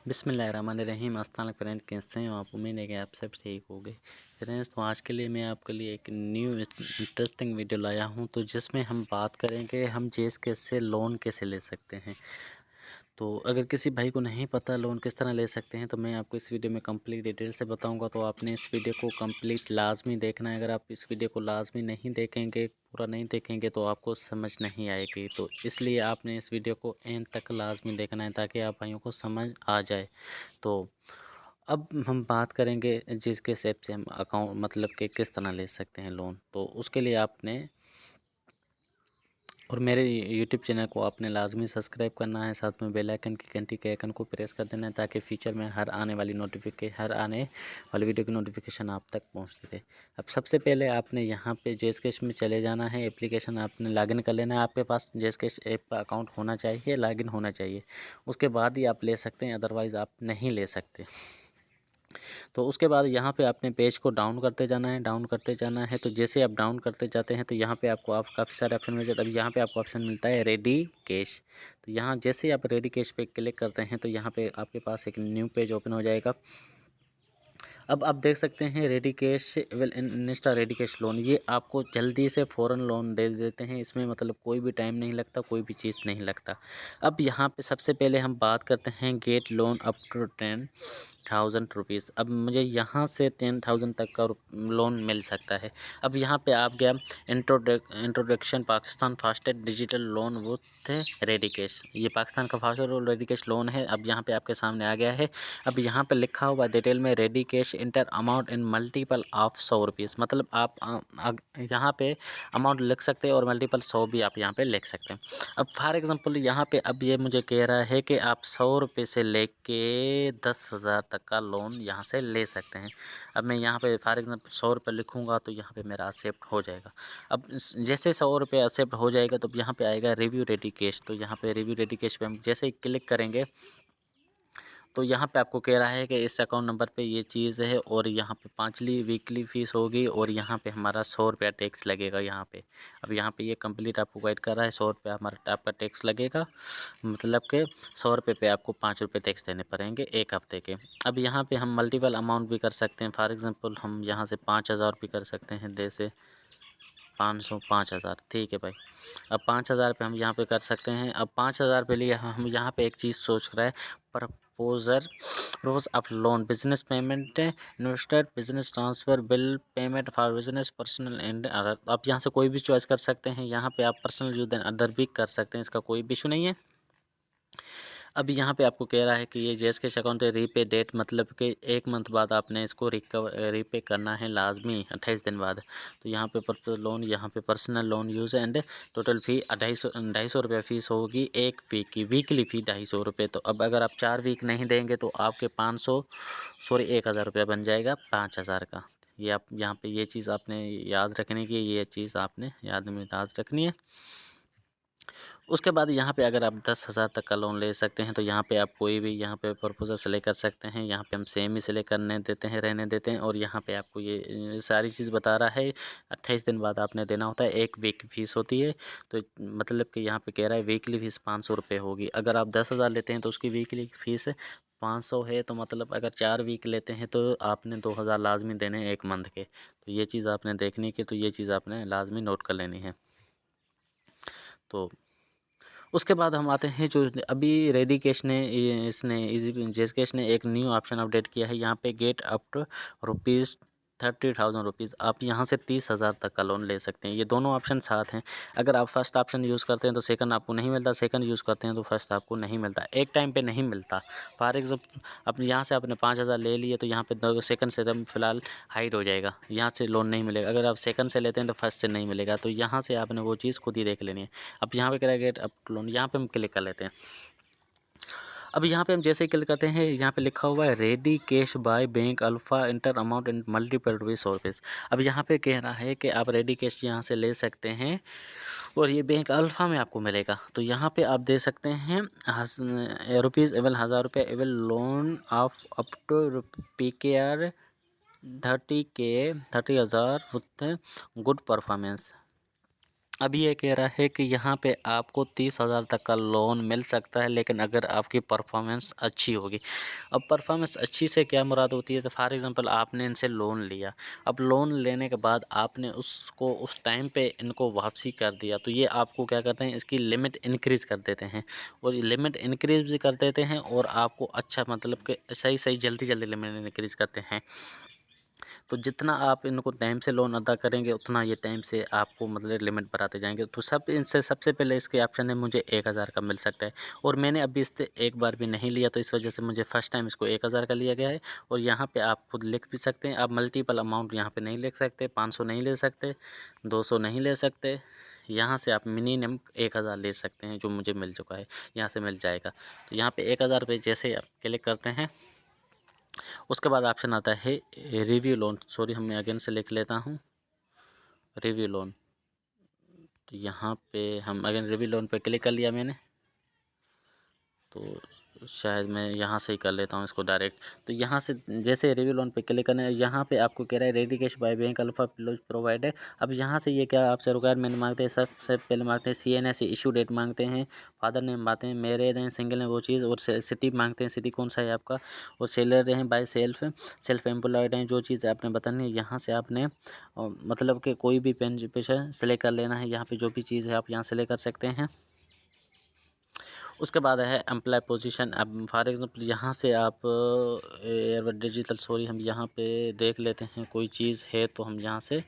बिस्मिल्लाहिर्रहमानिर्रहीम। अस्सलाम फ्रेंड, कैसे हैं आप? उम्मीद है कि आप सब ठीक हो गए। फ्रेंड्स, तो आज के लिए मैं आपके लिए एक न्यू इंटरेस्टिंग वीडियो लाया हूं, तो जिसमें हम बात करेंगे हम जेस कैसे लोन कैसे ले सकते हैं। तो अगर किसी भाई को नहीं पता लोन किस तरह ले सकते हैं, तो मैं आपको इस वीडियो में कंप्लीट डिटेल से बताऊंगा। तो आपने इस वीडियो को कंप्लीट लाजमी देखना है। अगर आप इस वीडियो को लाजमी नहीं देखेंगे, पूरा नहीं देखेंगे, तो आपको समझ नहीं आएगी। तो इसलिए आपने इस वीडियो को एंड तक लाजमी देखना है, ताकि आप भाइयों को समझ आ जाए। तो अब हम बात करेंगे जिसके हिसाब से हम अकाउंट मतलब कि किस तरह ले सकते हैं लोन। तो उसके लिए आपने और मेरे यूट्यूब चैनल को आपने लाजमी सब्सक्राइब करना है, साथ में बेल आइकन की घंटी के आइकन को प्रेस कर देना है, ताकि फ्यूचर में हर आने वाली वीडियो की नोटिफिकेशन आप तक पहुंचती रहे। अब सबसे पहले आपने यहाँ पे जेसकैश में चले जाना है। एप्लीकेशन आपने लॉगिन कर लेना है। आपके पास जेसकैश ऐप का अकाउंट होना चाहिए, लॉगिन होना चाहिए। उसके बाद ही आप ले सकते हैं, अदरवाइज़ आप नहीं ले सकते। तो उसके बाद यहाँ पे आपने पेज को डाउन करते जाना है। तो जैसे आप डाउन करते जाते हैं, तो यहाँ पे आपको काफ़ी सारे ऑप्शन मिल जाते हैं। अब यहाँ पे आपको ऑप्शन मिलता है रेडी कैश। तो यहाँ जैसे आप रेडी कैश पे क्लिक करते हैं, तो यहाँ पे आपके पास एक न्यू पेज ओपन हो जाएगा। अब आप देख सकते हैं ready cash well Insta ready cash loan, ये आपको जल्दी से फ़ौरन लोन दे देते हैं। इसमें मतलब कोई भी टाइम नहीं लगता, कोई भी चीज़ नहीं लगता। अब यहाँ पे सबसे पहले हम बात करते हैं get loan up to 10,000 rupees. अब मुझे यहाँ से 10,000 तक का लोन मिल सकता है। अब यहाँ पे आप गया introduction Pakistan fastest digital loan with ready cash. ये पाकिस्तान का फास्टेस्ट रेडी कैश लोन है। अब यहाँ पे आपके सामने आ गया है। अब यहाँ पे लिखा हुआ डिटेल में ready cash inter amount in multiple of 100 rupees. मतलब आप यहाँ पे अमाउंट लिख सकते हैं और मल्टीपल 100 भी आप यहाँ पे लिख सकते हैं। अब फॉर एग्जांपल यहाँ पे अब ये मुझे कह रहा है कि आप 100 रुपये से लेके 10,000 तक का लोन यहाँ से ले सकते हैं। अब मैं यहाँ पे फॉर एग्जांपल 100 रुपये लिखूँगा, तो यहाँ पे मेरा एक्सेप्ट हो जाएगा। अब जैसे 100 रुपये एक्सेप्ट हो जाएगा, तो यहाँ पे आएगा रिव्यू रेडी कैश। तो यहाँ पे रिव्यू रेडी कैश पे हम जैसे ही क्लिक करेंगे, तो यहाँ पे आपको कह रहा है कि इस अकाउंट नंबर पे ये चीज़ है, और यहाँ पे 5वीं वीकली फ़ीस होगी, और यहाँ पे हमारा 100 रुपया टैक्स लगेगा यहाँ पे। अब यहाँ पे ये कंप्लीट आपको गाइड कर रहा है, 100 रुपया हमारा आपका टैक्स लगेगा। मतलब कि 100 रुपये पे आपको 5 रुपये टैक्स देने पड़ेंगे 1 हफ़्ते के। अब यहाँ पे हम मल्टीपल अमाउंट भी कर सकते हैं। फॉर एग्ज़ाम्पल हम यहाँ से 5,000 भी कर सकते हैं। जैसे 500 5,000, ठीक है भाई। अब 5,000 पे हम यहाँ पे कर सकते हैं। अब 5,000 पे लिए हम यहाँ पे एक चीज़ सोच रहा है, propose of loan, business payment, investor, business transfer, bill payment for business, personal and other. आप यहाँ से कोई भी चॉइस कर सकते हैं। यहाँ पे आप पर्सनल यूज एंड अदर भी कर सकते हैं, इसका कोई भी इशू नहीं है। अभी यहाँ पे आपको कह रहा है कि ये जेस कैश अकाउंट है, रीपे डेट, मतलब कि 1 मंथ बाद आपने इसको रीपे करना है लाजमी, 28 दिन बाद। तो यहाँ पे पर्सनल लोन, यहाँ पे personal loan use and total fee 250 रुपये फ़ीस होगी 1 वीक की, वीकली फ़ी 250 रुपये। तो अब अगर आप 4 वीक नहीं देंगे, तो आपके 1,000 रुपया बन जाएगा 5,000 का। ये आप यहाँ पे ये चीज़ आपने याद रखने की, ये चीज़ आपने याद रखनी है। उसके बाद यहाँ पे अगर आप 10,000 तक का लोन ले सकते हैं, तो यहाँ पे आप कोई भी यहाँ पे प्रपोजल सेलेक्ट कर सकते हैं। यहाँ पे हम सेम ही सेलेक्ट करने देते हैं, रहने देते हैं। और यहाँ पे आपको ये सारी चीज़ बता रहा है, 28 दिन बाद आपने देना होता है, 1 वीक की फ़ीस होती है। तो मतलब कि यहाँ पे कह रहा है वीकली फ़ीस 500 रुपये होगी। अगर आप 10,000 लेते हैं, तो उसकी वीकली फ़ीस 500 है। तो मतलब अगर 4 वीक लेते हैं, तो आपने 2,000 लाजमी देने 1 मंथ के। तो ये चीज़ आपने देखनी की, तो ये चीज़ आपने लाजमी नोट कर लेनी है। तो उसके बाद हम आते हैं जो अभी रेडी कैश ने इसने इजी जेस कैश ने एक न्यू ऑप्शन अपडेट किया है। यहाँ पे गेट अप टू ₹30,000 आप यहाँ से 30,000 तक का लोन ले सकते हैं। ये दोनों ऑप्शन साथ हैं। अगर आप फर्स्ट ऑप्शन यूज़ करते हैं, तो सेकंड आपको नहीं मिलता, सेकंड यूज़ करते हैं तो फर्स्ट आपको नहीं मिलता, एक टाइम पे नहीं मिलता। फॉर एग्जाम्पल अब यहाँ से आपने 5,000 ले लिए, तो यहाँ पे सेकंड से एकदम फिलहाल हाइड हो जाएगा, यहाँ से लोन नहीं मिलेगा। अगर आप सेकंड से लेते हैं, तो फर्स्ट से नहीं मिलेगा। तो यहाँ से आपने वो चीज़ खुद ही देख लेनी है। अब यहाँ पे करेगा गेट अप लोन, यहाँ पे हम क्लिक कर लेते हैं। अब यहाँ पे हम जैसे ही क्लिक करते हैं, यहाँ पे लिखा हुआ है ready cash by bank alpha, inter amount in multiple rupees 100 rupees. अब यहाँ पे कह रहा है कि आप रेडी कैश यहाँ से ले सकते हैं, और ये बैंक अल्फ़ा में आपको मिलेगा। तो यहाँ पे आप दे सकते हैं रुपीज़ एवल 1,000 रुपये avail loan of up to PKR 30,000 with good performance. अब ये कह रहा है कि यहाँ पे आपको 30,000 तक का लोन मिल सकता है, लेकिन अगर आपकी परफॉर्मेंस अच्छी होगी। अब परफॉर्मेंस अच्छी से क्या मुराद होती है, तो फॉर एग्ज़ाम्पल आपने इनसे लोन लिया, अब लोन लेने के बाद आपने उसको उस टाइम पे इनको वापसी कर दिया, तो ये आपको क्या करते हैं, इसकी लिमिट इंक्रीज़ कर देते हैं, और लिमिट इंक्रीज़ भी कर देते हैं और आपको अच्छा मतलब कि सही जल्दी लिमिट इंक्रीज़ करते हैं। तो जितना आप इनको टाइम से लोन अदा करेंगे, उतना ये टाइम से आपको मतलब लिमिट बढ़ाते जाएंगे। तो इनसे सबसे पहले इसके ऑप्शन है, मुझे 1000 का मिल सकता है, और मैंने अभी इससे एक बार भी नहीं लिया, तो इस वजह से मुझे फर्स्ट टाइम इसको 1000 का लिया गया है। और यहाँ पे आप खुद लिख भी सकते हैं, आप मल्टीपल अमाउंट यहाँ पे नहीं लिख सकते, 500 नहीं ले सकते, 200 नहीं ले सकते। यहाँ से आप मिनिमम 1000 ले सकते हैं, जो मुझे मिल चुका है, यहाँ से मिल जाएगा। तो यहाँ पे 1000 पे जैसे आप क्लिक करते हैं, उसके बाद ऑप्शन आता है रिव्यू लोन। सॉरी, मैं अगेन से लिख लेता हूँ, रिव्यू लोन। तो यहाँ पे हम अगेन रिव्यू लोन पे क्लिक कर लिया मैंने, तो शायद मैं यहाँ से ही कर लेता हूँ इसको डायरेक्ट। तो यहाँ से जैसे रिव्यू लोन पे क्लिक करना है, यहाँ पे आपको कह रहा है ready cash by bank alpha provide है। अब यहाँ से ये क्या आपसे रिक्वायरमेंट मांगते हैं, सबसे पहले मांगते हैं CNS इशू डेट मांगते हैं, फादर नेम मांगते हैं, मेरे हैं सिंगल हैं वो चीज़, और सिटी मांगते हैं, सिटी कौन सा है आपका, और सैलरी हैं बाय सेल्फ एम्प्लॉयड हैं, जो चीज़ आपने बतानी है यहाँ से आपने मतलब कि कोई भी पेन पेशा सेलेक्ट कर लेना है। यहाँ पर जो भी चीज़ है आप यहाँ सेलेक्ट कर सकते हैं। उसके बाद है एम्प्लॉय पोजीशन। अब फॉर एग्जांपल यहाँ से आप डिजिटल, सॉरी, हम यहाँ पे देख लेते हैं, कोई चीज़ है तो हम यहाँ से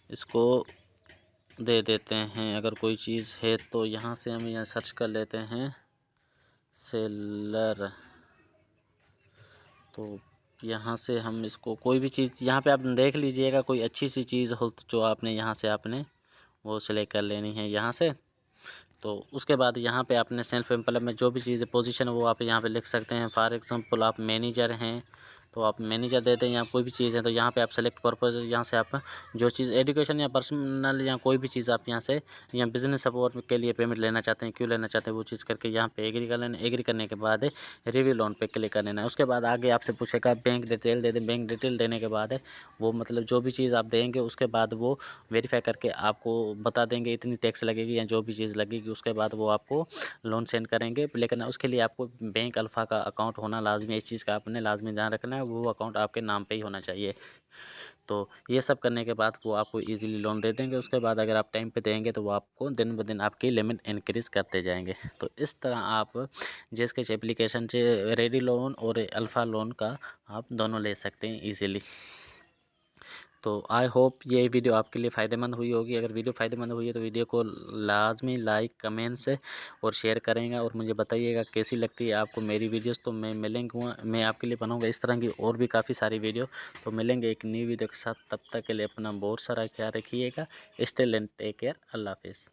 इसको दे देते हैं। अगर कोई चीज़ है तो यहाँ से हम यहाँ सर्च कर लेते हैं सेलर। तो यहाँ से हम इसको कोई भी चीज़ यहाँ पे आप देख लीजिएगा, कोई अच्छी सी चीज़ हो तो जो आपने यहाँ से आपने वो सिलेक्ट कर लेनी है यहाँ से। तो उसके बाद यहाँ पे आपने सेल्फ एम्प्लॉय में जो भी चीज़ पोजीशन है वो आप यहाँ पे लिख सकते हैं। फॉर एग्जांपल आप मैनेजर हैं तो आप मैनेजर दे दें, या कोई भी चीज़ है तो यहाँ पे आप सेलेक्ट पर्पज़, यहाँ से आप जो चीज़ एजुकेशन या पर्सनल या कोई भी चीज़ आप यहाँ से या बिज़नेस सपोर्ट के लिए पेमेंट लेना चाहते हैं, क्यों लेना चाहते हैं वो चीज़ करके यहाँ पे एग्री कर लेना। एग्री करने के बाद रिव्यू लोन पे क्लिक कर लेना है। उसके बाद आगे आपसे पूछेगा बैंक डिटेल दे दें। बैंक डिटेल देने के बाद वो मतलब जो भी चीज़ आप देंगे उसके बाद वो वेरीफाई करके आपको बता देंगे इतनी टैक्स लगेगी या जो भी चीज़ लगेगी, उसके बाद वो आपको लोन सेंड करेंगे। लेकिन उसके लिए आपको बैंक अल्फ़ा का अकाउंट होना लाजमी है, इस चीज़ का आपने लाजमी ध्यान रखना है, वो अकाउंट आपके नाम पे ही होना चाहिए। तो ये सब करने के बाद वो आपको ईज़िली लोन दे देंगे। उसके बाद अगर आप टाइम पे देंगे तो वो आपको दिन ब दिन आपकी लिमिट इंक्रीज़ करते जाएंगे। तो इस तरह आप जेस्केच एप्लीकेशन से रेडी लोन और अल्फ़ा लोन का आप दोनों ले सकते हैं ईज़िली। तो आई होप ये वीडियो आपके लिए फ़ायदेमंद हुई होगी। अगर वीडियो फ़ायदेमंद हुई है तो वीडियो को लाजमी लाइक, कमेंट्स और शेयर करेंगे, और मुझे बताइएगा कैसी लगती है आपको मेरी वीडियोस। तो मैं आपके लिए बनाऊंगा इस तरह की और भी काफ़ी सारी वीडियो। तो मिलेंगे एक नई वीडियो के साथ, तब तक के लिए अपना बहुत सारा ख्याल रखिएगा। Stay and take care. अल्लाह हाफिज़।